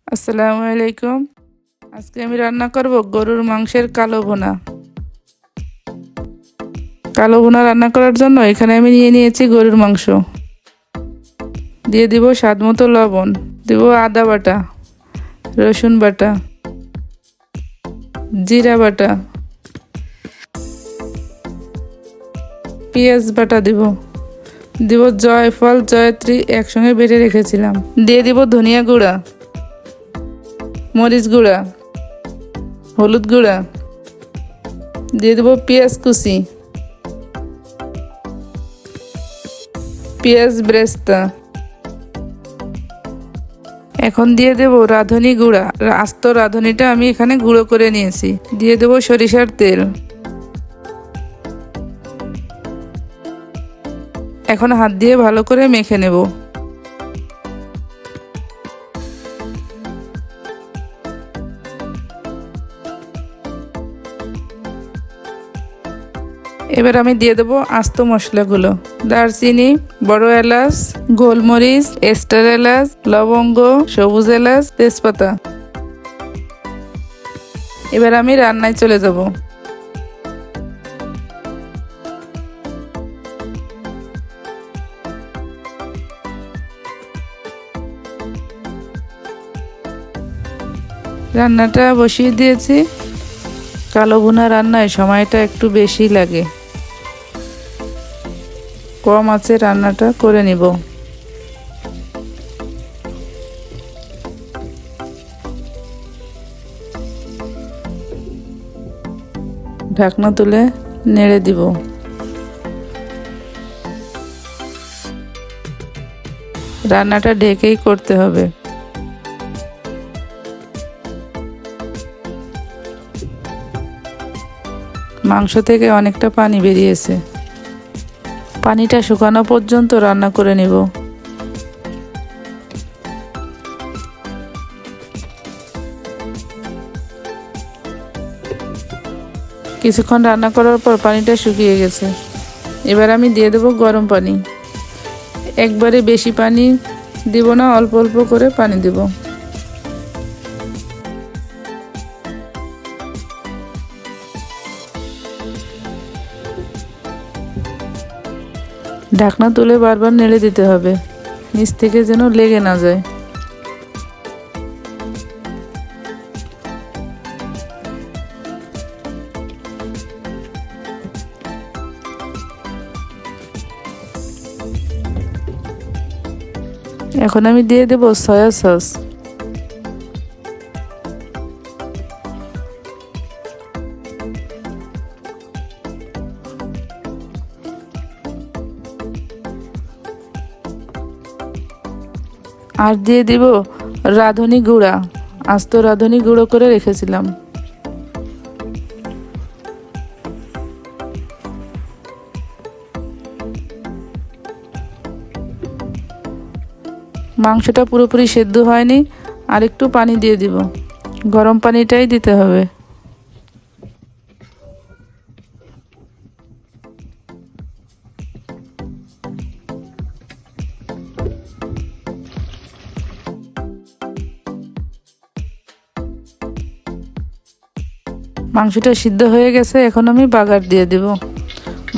আসসালামু আলাইকুম। আজকে আমি রান্না করব গরুর মাংসের কালো ভুনা। কালো ভুনা রান্না করার জন্য এখানে আমি নিয়ে নিয়েছি গরুর মাংস। দিয়ে দিব স্বাদ মতো লবণ, দিব আদা বাটা, রসুন বাটা, জিরা বাটা, পেঁয়াজ বাটা দিব জয়ফল জয়ত্রী একসঙ্গে বেটে রেখেছিলাম। দিয়ে দিব ধনিয়া গুঁড়া, মরিচ গুঁড়া, হলুদ গুঁড়া, দিয়ে দেবো পেঁয়াজ কুচি, পেঁয়াজ ব্রেস্তা। এখন দিয়ে দেব রাঁধুনি গুঁড়া। আস্ত রাঁধুনিটা আমি এখানে গুঁড়ো করে নিয়েছি। দিয়ে দেব সরিষার তেল। এখন হাত দিয়ে ভালো করে মেখে নেব। এবার আমি দিয়ে দেবো আস্ত মশলাগুলো, দারচিনি, বড় এলাচ, গোলমরিচ, স্টার এলাচ, লবঙ্গ, সবুজ এলাচ, তেজপাতা। এবার আমি রান্নায় চলে যাব। রান্নাটা বসিয়ে দিয়েছি। কালো ভুনা রান্নায় সময়টা একটু বেশি লাগে, কম আছে রান্নাটা করে নিব। ঢাকনা তুলে নেড়ে দিব। রান্নাটা ঢেকেই করতে হবে। মাংস থেকে অনেকটা পানি বেরিয়েছে। পানিটা শুকানো পর্যন্ত রান্না করে নিব। কিছুক্ষণ রান্না করার পর পানিটা শুকিয়ে গেছে। এবার আমি দিয়ে দেব গরম পানি। একবারে বেশি পানি দিব না, অল্প অল্প করে পানি দিব। ঢাকনা তুলে বারবার নেড়ে দিতে হবে, নিচ থেকে যেন লেগে না যায়। এখন আমি দিয়ে দেব সয়া সস। আর দিয়ে দিব রাঁধুনি গুঁড়া। আস্ত রাঁধুনি গুঁড়ো করে রেখেছিলাম। মাংসটা পুরোপুরি সেদ্ধ হয়নি, আর একটু পানি দিয়ে দিব। গরম পানিটাই দিতে হবে। মাংসটা সিদ্ধ হয়ে গেছে, এখন আমি বাগার দিয়ে দেব।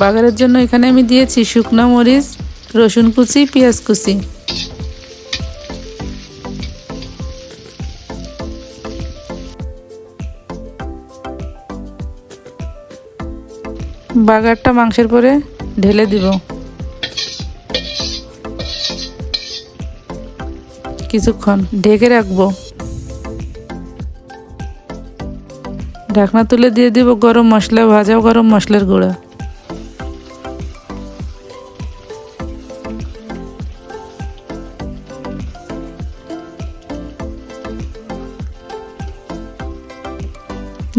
বাগারের জন্য এখানে আমি দিয়েছি শুকনো মরিচ, রসুন কুচি, পেঁয়াজ কুচি। বাগারটা মাংসের পরে ঢেলে দিব। কিছুক্ষণ ঢেকে রাখবো। ঢাকনা তুলে দিয়ে দিব গরম মশলা, ভাজা গরম মশলার গুঁড়া।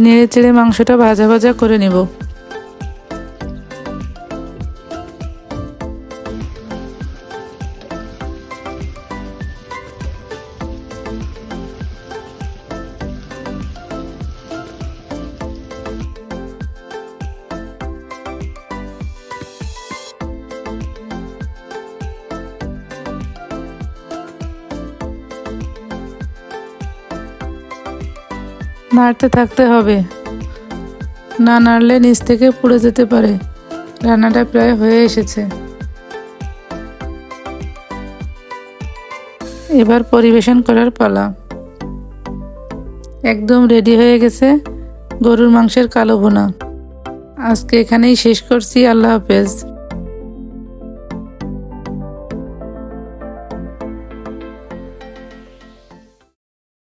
নেড়ে চেড়ে মাংসটা ভাজা ভাজা করে নিব। নাড়তে থাকতে হবে, না নাড়লে নিচ থেকে পুড়ে যেতে পারে। রান্নাটা প্রায় হয়ে এসেছে। এবার পরিবেশন করার পালা। একদম রেডি হয়ে গেছে গরুর মাংসের কালো ভুনা। আজকে এখানেই শেষ করছি। আল্লাহ হাফেজ।